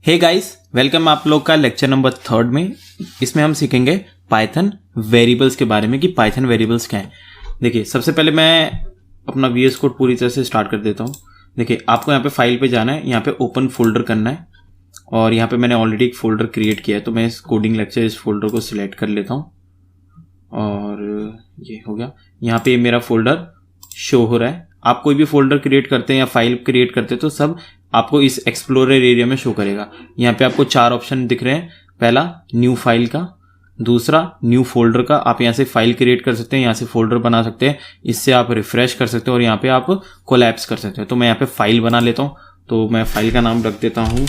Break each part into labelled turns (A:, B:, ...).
A: Hey guys, welcome आप लोग का लेक्चर नंबर 3 में। इसमें हम सीखेंगे पाइथन वेरिएबल्स के बारे में कि पाइथन वेरिएबल्स क्या है। देखिए, सबसे पहले मैं अपना VS कोड पूरी तरह से स्टार्ट कर देता हूँ। देखिए, आपको यहाँ पे फाइल पे जाना है, यहाँ पे ओपन फोल्डर करना है और यहाँ पे मैंने ऑलरेडी एक फोल्डर क्रिएट किया है, तो मैं इस कोडिंग लेक्चर इस फोल्डर को सिलेक्ट कर लेता हूँ और ये हो गया। यहाँ पे मेरा फोल्डर शो हो रहा है। आप कोई भी फोल्डर क्रिएट करते हैं या फाइल क्रिएट करते हैं तो सब आपको इस एक्सप्लोरर एरिया में शो करेगा। यहाँ पे आपको 4 ऑप्शन दिख रहे हैं। पहला न्यू फाइल का, दूसरा न्यू फोल्डर का, आप यहाँ से फाइल क्रिएट कर सकते हैं, यहाँ से फोल्डर बना सकते हैं, इससे आप रिफ्रेश कर सकते हैं और यहाँ पे आप कोलैप्स कर सकते हैं। तो मैं यहाँ पे फाइल बना लेता हूँ, तो मैं फाइल का नाम रख देता हूँ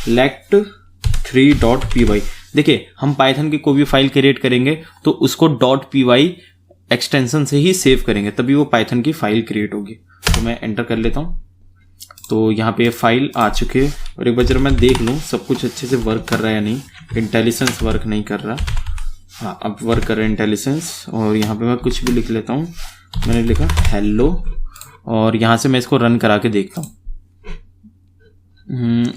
A: lect3.py। देखिए, हम पाइथन की कोई भी फाइल क्रिएट करेंगे तो उसको .py एक्सटेंशन से ही सेव करेंगे, तभी वो पाइथन की फाइल क्रिएट होगी। तो मैं एंटर कर लेता हूँ। तो यहाँ पे फाइल आ चुके हैं और एक बार जरा मैं देख लूँ सब कुछ अच्छे से वर्क कर रहा है या नहीं। इंटेलिजेंस वर्क नहीं कर रहा, हाँ अब वर्क कर रहा है इंटेलिजेंस। और यहाँ पे मैं कुछ भी लिख लेता हूँ। मैंने लिखा हेलो और यहाँ से मैं इसको रन करा के देखता हूँ।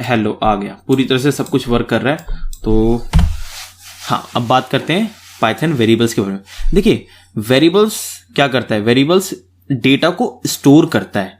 A: हेलो आ गया, पूरी तरह से सब कुछ वर्क कर रहा है। तो हाँ, अब बात करते हैं पाइथन वेरिएबल्स के बारे में। देखिए, वेरिएबल्स क्या करता है? वेरिएबल्स डेटा को स्टोर करता है।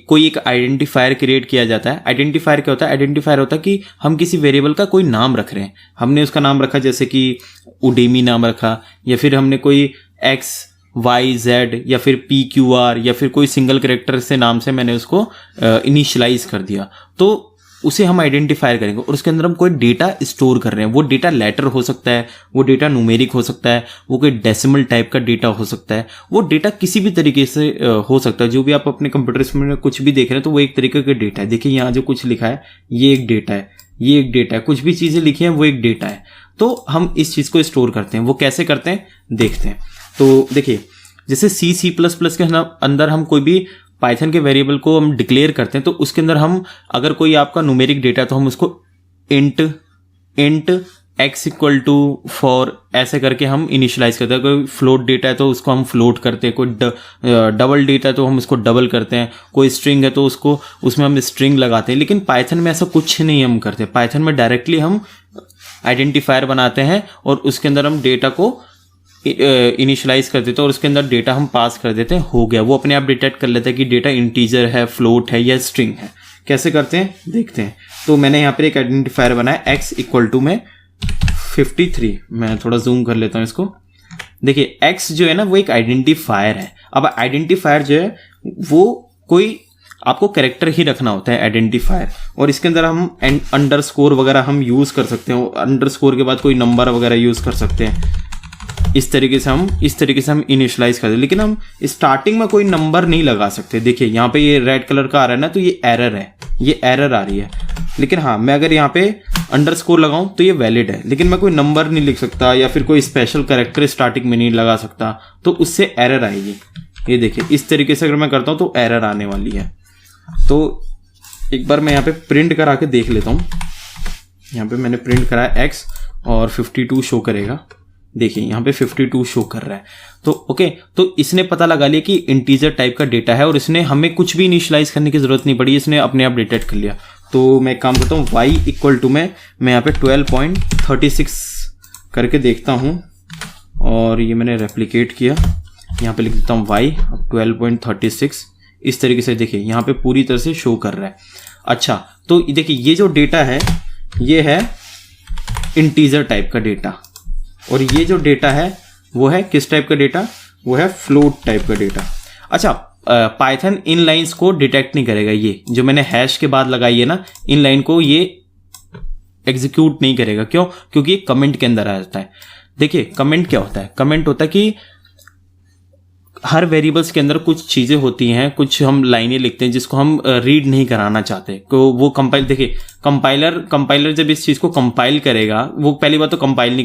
A: कोई एक आइडेंटिफायर क्रिएट किया जाता है। आइडेंटिफायर क्या होता है? आइडेंटिफायर होता है कि हम किसी वेरिएबल का कोई नाम रख रहे हैं। हमने उसका नाम रखा, जैसे कि उडेमी नाम रखा, या फिर हमने कोई XYZ या फिर PQR या फिर कोई सिंगल कैरेक्टर से नाम से मैंने उसको इनिशियलाइज कर दिया, तो उसे हम आइडेंटिफायर करेंगे और उसके अंदर हम कोई डेटा स्टोर कर रहे हैं। वो डेटा लेटर हो सकता है, वो डेटा न्यूमेरिक हो सकता है, वो कोई डेसिमल टाइप का डेटा हो सकता है, वो डेटा किसी भी तरीके से हो सकता है। जो भी आप अपने कंप्यूटर में कुछ भी देख रहे हैं तो वो एक तरीके का डेटा है। देखिए, यहाँ जो कुछ लिखा है ये एक डेटा है, ये एक डेटा है, कुछ भी चीज़ें लिखी हैं वो एक डेटा है। तो हम इस चीज़ को स्टोर करते हैं। वो कैसे करते हैं देखते हैं। तो देखिए, जैसे C++ के अंदर हम कोई भी पाइथन के वेरिएबल को हम डिक्लेयर करते हैं तो उसके अंदर हम अगर कोई आपका न्यूमेरिक डेटा तो हम उसको इंट x = फॉर ऐसे करके हम इनिशियलाइज करते हैं। कोई फ्लोट डेटा है तो उसको हम फ्लोट करते हैं, कोई डबल डेटा है तो हम उसको डबल करते हैं, कोई स्ट्रिंग है तो उसको उसमें हम स्ट्रिंग लगाते हैं। लेकिन पाइथन में ऐसा कुछ नहीं हम करते। पाइथन में डायरेक्टली हम आइडेंटिफायर बनाते हैं और उसके अंदर हम डेटा को इनिशियलाइज कर देते हैं और उसके अंदर डेटा हम पास कर देते हैं। हो गया, वो अपने आप डिटेक्ट कर लेता है कि डेटा इंटीजर है, फ्लोट है या स्ट्रिंग है। कैसे करते हैं देखते हैं। तो मैंने यहाँ पर एक आइडेंटिफायर बनाया x = में 53। मैं थोड़ा जूम कर लेता हूँ इसको। देखिए, x जो है ना वो एक आइडेंटिफायर है। अब आइडेंटिफायर जो है वो कोई आपको कैरेक्टर ही रखना होता है आइडेंटिफायर, और इसके अंदर हम अंडरस्कोर वगैरह हम यूज कर सकते हैं। अंडरस्कोर के बाद कोई नंबर वगैरह यूज कर सकते हैं। इस तरीके से हम इनिशियलाइज करते हैं। लेकिन हम स्टार्टिंग में कोई नंबर नहीं लगा सकते। देखिए, यहाँ पे ये रेड कलर का आ रहा है ना, तो ये एरर है, ये एरर आ रही है। लेकिन हाँ, मैं अगर यहाँ पे अंडरस्कोर लगाऊं तो ये वैलिड है। लेकिन मैं कोई नंबर नहीं लिख सकता या फिर कोई स्पेशल कैरेक्टर स्टार्टिंग में नहीं लगा सकता, तो उससे एरर आएगी। ये देखिए, इस तरीके से अगर मैं करता हूं तो एरर आने वाली है। तो एक बार मैं यहाँ पे प्रिंट करा के देख लेता हूँ। यहाँ पे मैंने प्रिंट कराया x और 52 शो करेगा। देखिए, यहाँ पे 52 शो कर रहा है। तो ओके, तो इसने पता लगा लिया कि इंटीजर टाइप का डेटा है और इसने हमें कुछ भी इनिशियलाइज करने की जरूरत नहीं पड़ी, इसने अपने आप डिटेक्ट कर लिया। तो मैं काम करता हूँ y = मैं यहाँ पे 12.36 करके देखता हूँ और ये मैंने रेप्लिकेट किया। यहाँ पे लिख देता हूँ y 12.36। इस तरीके से देखिए, यहाँ पे पूरी तरह से शो कर रहा है। अच्छा, तो देखिए, ये जो डेटा है ये है इंटीजर टाइप का डेटा और ये जो डेटा है वो है किस टाइप का डेटा? वो है फ्लोट टाइप का डेटा। अच्छा, पाइथन इन लाइंस को डिटेक्ट नहीं करेगा। ये जो मैंने हैश के बाद लगाई है ना, इन लाइन को ये एग्जीक्यूट नहीं करेगा। क्यों? क्योंकि ये कमेंट के अंदर आ जाता है। देखिए, कमेंट क्या होता है? कमेंट होता है कि हर वेरिएबल्स के अंदर कुछ चीजें होती हैं, कुछ हम लाइनें लिखते हैं जिसको हम रीड नहीं कराना चाहते। तो वो कंपाइल, देखिए कंपाइलर जब इस चीज को कंपाइल करेगा, वो पहली बात तो कंपाइल ही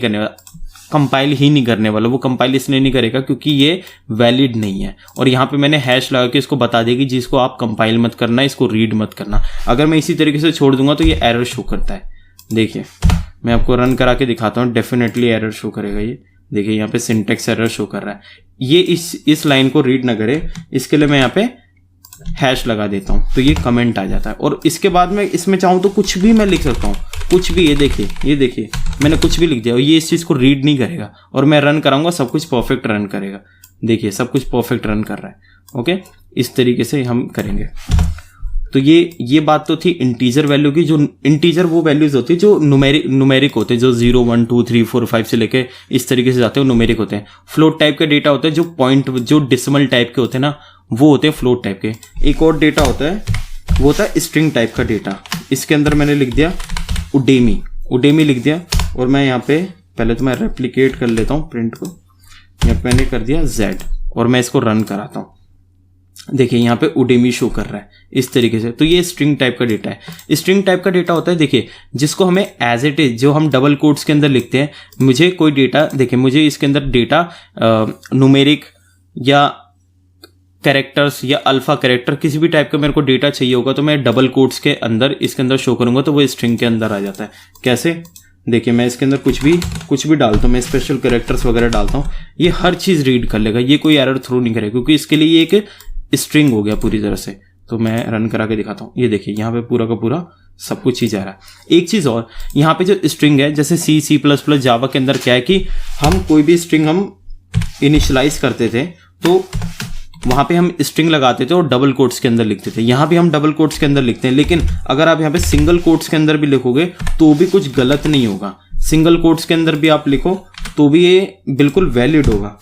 A: नहीं करने वाला। वो कंपाइल इसलिए नहीं करेगा क्योंकि ये वैलिड नहीं है। और यहाँ पे मैंने हैश लगा के इसको बता देगी जिसको आप कंपाइल मत करना, इसको रीड मत करना। अगर मैं इसी तरीके से छोड़ दूंगा तो ये एरर शो करता है। देखिए, मैं आपको रन करा के दिखाता हूँ, डेफिनेटली एरर शो करेगा ये। देखिए, यहाँ पे सिंटेक्स एरर शो कर रहा है। ये इस लाइन को रीड ना करे, इसके लिए मैं यहाँ पे हैश लगा देता हूँ तो ये कमेंट आ जाता है। और इसके बाद में इसमें चाहूँ तो कुछ भी मैं लिख सकता हूँ, कुछ भी। ये देखिए मैंने कुछ भी लिख दिया और ये इस चीज़ को रीड नहीं करेगा और मैं रन कराऊंगा सब कुछ परफेक्ट रन करेगा। देखिए सब कुछ परफेक्ट रन कर रहा है। ओके, इस तरीके से हम करेंगे। तो ये बात तो थी इंटीजर वैल्यू की। जो इंटीजर वो वैल्यूज होती है जो न्यूमेरिक होते हैं, जो 0 1 2 3 4 5 से लेके इस तरीके से जाते हैं, वो न्यूमेरिक होते हैं। फ्लोट टाइप का डेटा होता है जो पॉइंट जो डेसिमल टाइप के होते हैं ना, वो होते हैं फ्लोट टाइप के। एक और डेटा होता है, वो होता है स्ट्रिंग टाइप का डेटा। इसके अंदर मैंने लिख दिया उडेमी लिख दिया और मैं यहाँ पे पहले तो मैं रेप्लिकेट कर लेता हूँ प्रिंट को। यहाँ पे मैंने कर दिया Z और मैं इसको रन कराता हूँ। देखिए यहाँ पे उडेमी शो कर रहा है इस तरीके से। तो ये स्ट्रिंग टाइप का डेटा है। स्ट्रिंग टाइप का डेटा होता है, देखिए, जिसको हमें एज इट इज, जो हम डबल कोट्स के अंदर लिखते हैं। मुझे कोई डेटा, देखिए मुझे इसके अंदर डेटा न्यूमेरिक या कैरेक्टर्स या अल्फा कैरेक्टर किसी भी टाइप का मेरे को डेटा चाहिए होगा तो मैं डबल कोट्स के अंदर इसके अंदर शो करूंगा तो वो स्ट्रिंग के अंदर आ जाता है। कैसे? देखिए मैं इसके अंदर कुछ भी डालता हूँ, मैं स्पेशल कैरेक्टर्स वगैरह डालता हूँ, ये हर चीज़ रीड कर लेगा, ये कोई एरर थ्रो नहीं करेगा क्योंकि इसके लिए ये एक स्ट्रिंग हो गया पूरी तरह से। तो मैं रन करा के दिखाता हूँ। ये देखिए यहाँ पे पूरा का पूरा सब कुछ ही जा रहा है। एक चीज़ और, यहाँ पे जो स्ट्रिंग है, जैसे C++ जावा के अंदर क्या है कि हम कोई भी स्ट्रिंग हम इनिशियलाइज करते थे तो वहाँ पे हम स्ट्रिंग लगाते थे और डबल कोट्स के अंदर लिखते थे। यहाँ भी हम डबल कोट्स के अंदर लिखते हैं, लेकिन अगर आप यहाँ पे सिंगल कोट्स के अंदर भी लिखोगे तो भी कुछ गलत नहीं होगा। सिंगल कोट्स के अंदर भी आप लिखो तो भी ये बिल्कुल वैलिड होगा।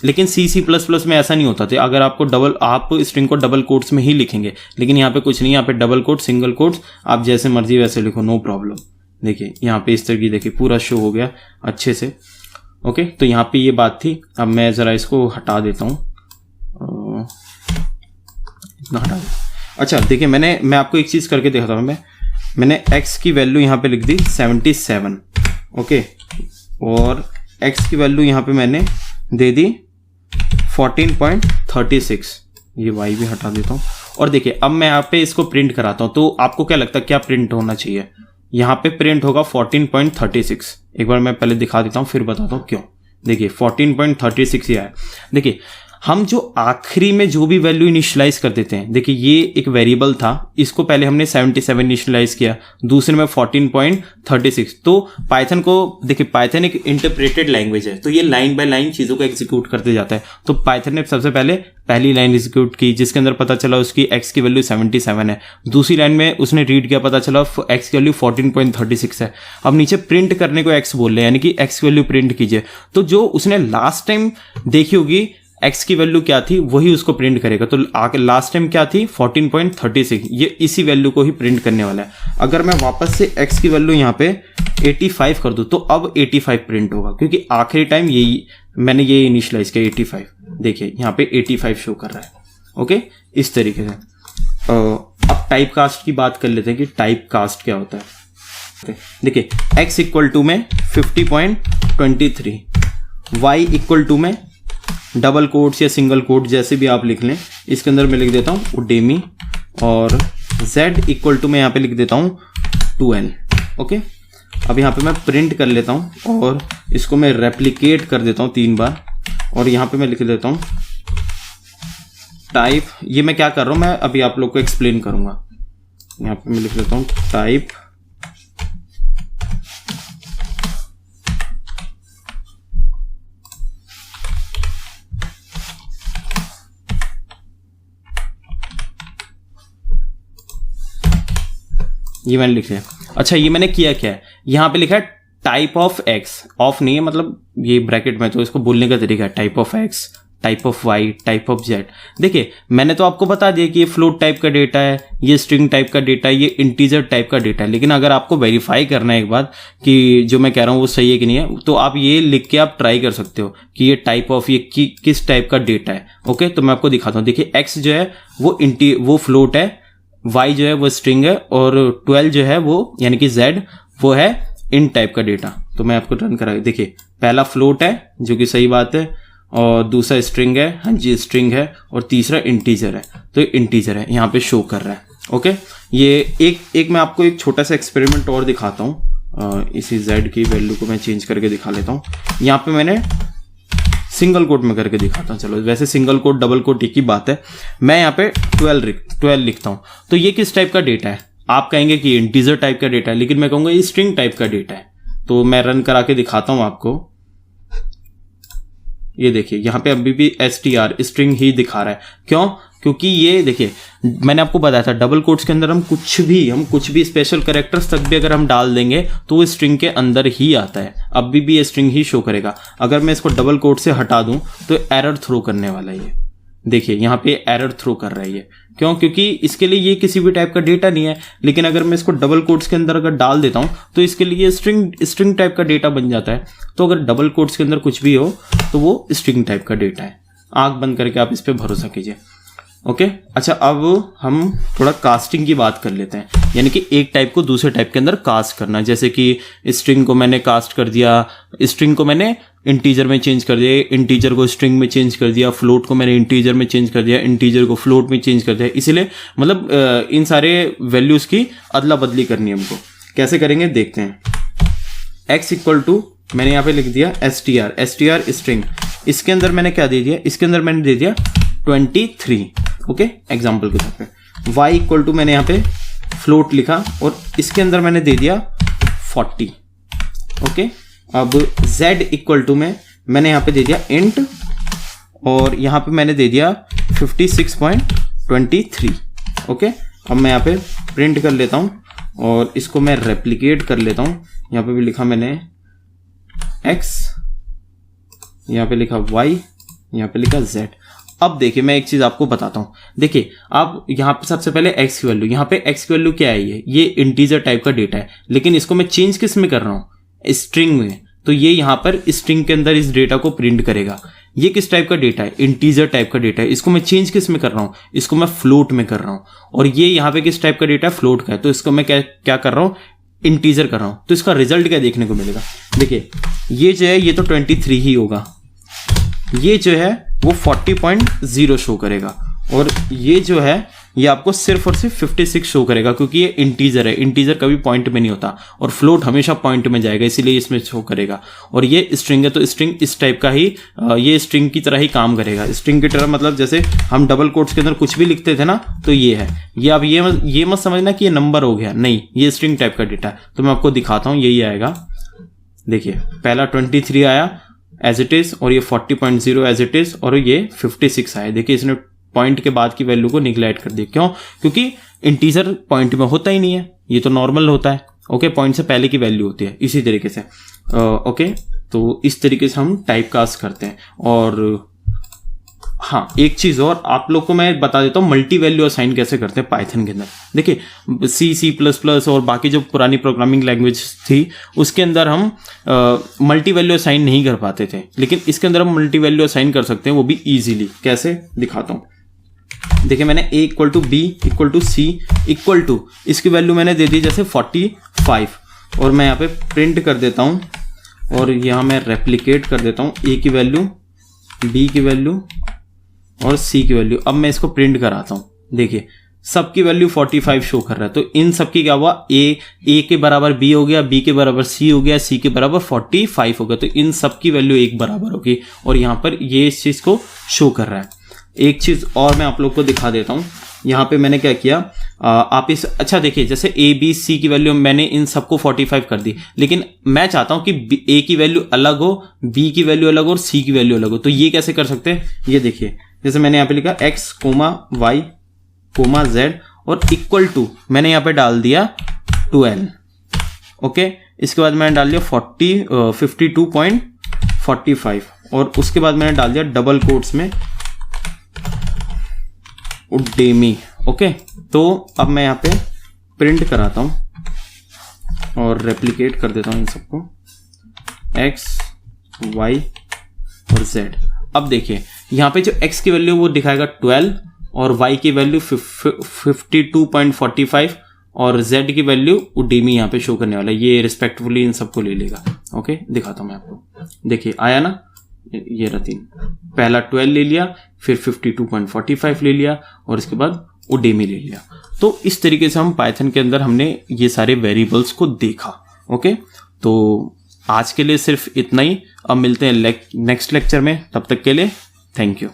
A: लेकिन C++ में ऐसा नहीं होता था। अगर आप स्ट्रिंग को डबल कोट्स में ही लिखेंगे, लेकिन यहाँ पे कुछ नहीं, यहाँ पे डबल कोट सिंगल कोट्स आप जैसे मर्जी वैसे लिखो, नो प्रॉब्लम। देखिए यहाँ पे इस तरह की, देखिए पूरा शो हो गया अच्छे से। ओके, तो यहाँ पे ये बात थी। अब मैं जरा इसको हटा देता हूँ, इतना हटा देता। अच्छा देखिए मैं आपको एक चीज़ करके दिखाता हूँ। मैंने x की वैल्यू यहाँ पे लिख दी 77। ओके, और x की वैल्यू यहाँ पे मैंने दे दी 14.36। ये y भी हटा देता हूँ। और देखिए अब मैं यहाँ पे इसको प्रिंट कराता हूँ तो आपको क्या लगता है क्या प्रिंट होना चाहिए? यहाँ पे प्रिंट होगा 14.36। एक बार मैं पहले दिखा देता हूँ फिर बताता हूँ क्यों। देखिए 14.36 ये है। देखिए हम जो आखिरी में जो भी वैल्यू इनिशियलाइज कर देते हैं, देखिए ये एक वेरिएबल था, इसको पहले हमने 77 इनिशियलाइज किया, दूसरे में 14.36। तो पाइथन को, देखिए पाइथन एक इंटरप्रेटेड लैंग्वेज है तो ये लाइन बाय लाइन चीज़ों को एग्जीक्यूट करते जाता है। तो पाइथन ने सबसे पहले पहली लाइन एग्जीक्यूट की जिसके अंदर पता चला उसकी x की वैल्यू 77 है। दूसरी लाइन में उसने रीड किया, पता चला x की वैल्यू 14.36 है। अब नीचे प्रिंट करने को x बोल रहे हैं, यानी कि x की वैल्यू प्रिंट कीजिए। तो जो उसने लास्ट टाइम देखी होगी x की वैल्यू क्या थी वही उसको प्रिंट करेगा। तो आगे लास्ट टाइम क्या थी 14.36, ये इसी वैल्यू को ही प्रिंट करने वाला है। अगर मैं वापस से x की वैल्यू यहाँ पे 85 कर दूं तो अब 85 प्रिंट होगा क्योंकि आखिरी टाइम यही मैंने ये इनिशियलाइज किया 85। देखिए यहाँ पे 85 शो कर रहा है। ओके, इस तरीके से। अब टाइप कास्ट की बात कर लेते हैं कि टाइप कास्ट क्या होता है। देखिए x इक्वल टू में 50.23, y इक्वल टू में डबल कोट्स या सिंगल कोट जैसे भी आप लिख लें, इसके अंदर मैं लिख देता हूँ उडेमी, और z इक्वल टू में यहाँ पे लिख देता हूँ 2n। ओके, अब यहाँ पे मैं प्रिंट कर लेता हूँ और इसको मैं रेप्लिकेट कर देता हूँ 3 बार और यहाँ पे मैं लिख देता हूँ टाइप। ये मैं क्या कर रहा हूँ मैं अभी आप लोग को एक्सप्लेन करूँगा। यहाँ पे मैं लिख देता हूँ टाइप ये मैंने लिख लिया। अच्छा ये मैंने किया क्या है, यहाँ पे लिखा है टाइप ऑफ एक्स, ऑफ नहीं है मतलब ये ब्रैकेट में, तो इसको बोलने का तरीका है type of X, type of Y, type of Z. देखिए मैंने तो आपको बता दिया कि ये फ्लोट टाइप का डेटा है, ये स्ट्रिंग टाइप का डेटा है, ये इंटीजर टाइप का डेटा है। लेकिन अगर आपको वेरीफाई करना है एक बात कि जो मैं कह रहा हूँ वो सही है कि नहीं है, तो आप ये लिख के आप ट्राई कर सकते हो कि ये टाइप ऑफ ये किस टाइप का डेटा है। ओके, तो मैं आपको दिखाता हूँ। देखिए एक्स जो है वो फ्लोट है, y जो है वो स्ट्रिंग है, और 12 जो है वो यानी कि z वो है इन टाइप का डेटा। तो मैं आपको रन करा, देखिए पहला फ्लोट है जो कि सही बात है, और दूसरा स्ट्रिंग है, हाँ जी स्ट्रिंग है, और तीसरा इंटीजर है। तो ये इंटीजर है यहाँ पे शो कर रहा है। ओके, ये एक मैं आपको एक छोटा सा एक्सपेरिमेंट और दिखाता हूँ। इसी z की वैल्यू को मैं चेंज करके दिखा लेता हूँ। यहाँ पे मैंने सिंगल कोट में करके दिखाता हूँ। चलो वैसे सिंगल कोट डबल कोट एक ही बात है। मैं यहाँ पे 12 लिखता हूँ, तो ये किस टाइप का डेटा है? आप कहेंगे कि इंटीजर टाइप का डेटा है, लेकिन मैं कहूँगा ये स्ट्रिंग टाइप का डेटा है। तो मैं रन करा के दिखाता हूँ आपको। ये देखिए यहाँ पे अभी भी str स्ट्रिंग ही दिखा रहा है। क्यों? क्योंकि ये देखिए मैंने आपको बताया था डबल कोट्स के अंदर हम कुछ भी स्पेशल कैरेक्टर्स तक भी अगर हम डाल देंगे तो वो स्ट्रिंग के अंदर ही आता है, अभी भी ये स्ट्रिंग ही शो करेगा। अगर मैं इसको डबल कोट से हटा दूं तो एरर थ्रो करने वाला है। ये देखिए यहाँ पे एरर थ्रो कर रहा है ये। क्यों? क्योंकि इसके लिए ये किसी भी टाइप का डेटा नहीं है, लेकिन अगर मैं इसको डबल कोट्स के अंदर अगर डाल देता हूं तो इसके लिए स्ट्रिंग टाइप का डेटा बन जाता है। तो अगर डबल कोट्स के अंदर कुछ भी हो तो वो स्ट्रिंग टाइप का डेटा है। आंख बंद करके आप इस पर भरोसा कीजिए। ओके अच्छा, अब हम थोड़ा कास्टिंग की बात कर लेते हैं, यानी कि एक टाइप को दूसरे टाइप के अंदर कास्ट करना। जैसे कि स्ट्रिंग को मैंने कास्ट कर दिया, स्ट्रिंग को मैंने इंटीजर में चेंज कर दिया, इंटीजर को स्ट्रिंग में चेंज कर दिया, फ्लोट को मैंने इंटीजर में चेंज कर दिया, इंटीजर को फ्लोट में चेंज कर दिया। इसलिए मतलब इन सारे वैल्यूज की अदला बदली करनी है हमको। कैसे करेंगे देखते हैं। x इक्वल टू मैंने यहाँ पे लिख दिया str स्ट्रिंग, इसके अंदर मैंने क्या दे दिया, इसके अंदर मैंने दे दिया 23। ओके एग्जाम्पल के तौर पे y इक्वल टू मैंने यहाँ पे फ्लोट लिखा और इसके अंदर मैंने दे दिया 40। ओके अब z इक्वल टू में मैंने यहाँ पे दे दिया इंट और यहाँ पे मैंने दे दिया 56.23। ओके अब मैं यहाँ पे प्रिंट कर लेता हूँ और इसको मैं रेप्लिकेट कर लेता हूँ। यहाँ पे भी लिखा मैंने x, यहाँ पे लिखा y, यहाँ पे लिखा z। अब देखिए मैं एक चीज आपको बताता हूँ। देखिए आप यहाँ पे सबसे पहले x की वैल्यू, यहाँ पे x की वैल्यू क्या है, ये इंटीजर टाइप का डेटा है, लेकिन इसको मैं चेंज किस में कर रहा हूँ, स्ट्रिंग में। तो ये यहाँ पर स्ट्रिंग के अंदर इस डेटा को प्रिंट करेगा। ये किस टाइप का डेटा है, इंटीजर टाइप का डेटा है। इसको मैं चेंज किस में कर रहा हूँ, इसको मैं फ्लोट में कर रहा हूँ। और ये यहाँ पे किस टाइप का डेटा है, फ्लोट का है। तो इसको मैं क्या कर रहा हूँ, इंटीजर कर रहा हूँ। तो इसका रिजल्ट क्या देखने को मिलेगा, देखिए ये जो है ये तो 23 ही होगा, ये जो है वो 40.0 शो करेगा और ये जो है ये आपको सिर्फ और सिर्फ 56 शो करेगा, क्योंकि ये इंटीजर है। इंटीजर कभी पॉइंट में नहीं होता और फ्लोट हमेशा पॉइंट में जाएगा, इसीलिए इसमें शो करेगा। और ये स्ट्रिंग है तो स्ट्रिंग इस टाइप का ही ये स्ट्रिंग की तरह ही काम करेगा। स्ट्रिंग की तरह मतलब जैसे हम डबल कोट्स के अंदर कुछ भी लिखते थे ना, तो ये है। ये अब ये मत समझना कि ये नंबर हो गया, नहीं, ये स्ट्रिंग टाइप का डेटा है। तो मैं आपको दिखाता हूँ, यही आएगा। देखिए पहला 23 आया एज इट इज और ये 40.0 एज इट इज और ये 56 आया। देखिए इसने पॉइंट के बाद की वैल्यू को निगलेक्ट कर दिया। क्यों? क्योंकि इंटीजर पॉइंट में होता ही नहीं है, ये तो नॉर्मल होता है। ओके पॉइंट से पहले की वैल्यू होती है। इसी तरीके से ओके तो इस तरीके से हम टाइप कास्ट करते हैं। और हाँ एक चीज और आप लोग को मैं बता देता हूँ, मल्टी वैल्यू असाइन कैसे करते हैं पाइथन के अंदर। देखिए C++ और बाकी जो पुरानी प्रोग्रामिंग लैंग्वेज थी उसके अंदर हम मल्टी वैल्यू असाइन नहीं कर पाते थे, लेकिन इसके अंदर हम मल्टी वैल्यू असाइन कर सकते हैं, वो भी इजीली। कैसे दिखाता हूँ। देखिए मैंने a equal to b equal to c equal to इसकी वैल्यू मैंने दे दी जैसे 45 और मैं यहाँ पे प्रिंट कर देता हूँ और यहाँ मैं रेप्लिकेट कर देता हूँ a की वैल्यू, b की वैल्यू और c की वैल्यू। अब मैं इसको प्रिंट कराता हूँ। देखिए सबकी वैल्यू 45 शो कर रहा है, तो इन सबकी क्या हुआ, a के बराबर b हो गया, b के बराबर c हो गया, c के बराबर 45 हो गया। तो इन सबकी वैल्यू एक बराबर होगी और यहाँ पर ये इस चीज को शो कर रहा है। एक चीज और मैं आप लोग को दिखा देता हूँ। यहाँ पे मैंने क्या किया, आप इस अच्छा देखिए जैसे a b c की वैल्यू मैंने इन सबको 45 कर दी, लेकिन मैं चाहता हूँ कि a की वैल्यू अलग हो, b की वैल्यू अलग हो और c की वैल्यू अलग हो। तो ये कैसे कर सकते हैं, ये देखिए जैसे मैंने यहाँ पे लिखा x, y, z और इक्वल टू मैंने यहाँ पे डाल दिया 12। ओके इसके बाद मैंने डाल दिया 52.45 और उसके बाद मैंने डाल दिया डबल कोट्स में उडेमी। ओके तो अब मैं यहाँ पे प्रिंट कराता हूँ और रेप्लिकेट कर देता हूँ इन सबको x, y और z। अब देखिए यहाँ पे जो x की वैल्यू वो दिखाएगा 12 और y की वैल्यू 52.45 और z की वैल्यू उडेमी यहाँ पे शो करने वाला है। ये रिस्पेक्टफुली इन सबको ले लेगा। ओके दिखाता हूँ मैं आपको। देखिए आया ना, ये रहा 3, पहला 12 ले लिया, फिर 52.45 ले लिया और इसके बाद उडेमी ले लिया। तो इस तरीके से हम पाइथन के अंदर हमने ये सारे वेरिएबल्स को देखा। ओके तो आज के लिए सिर्फ इतना ही। अब मिलते हैं नेक्स्ट लेक्चर में, तब तक के लिए थैंक यू।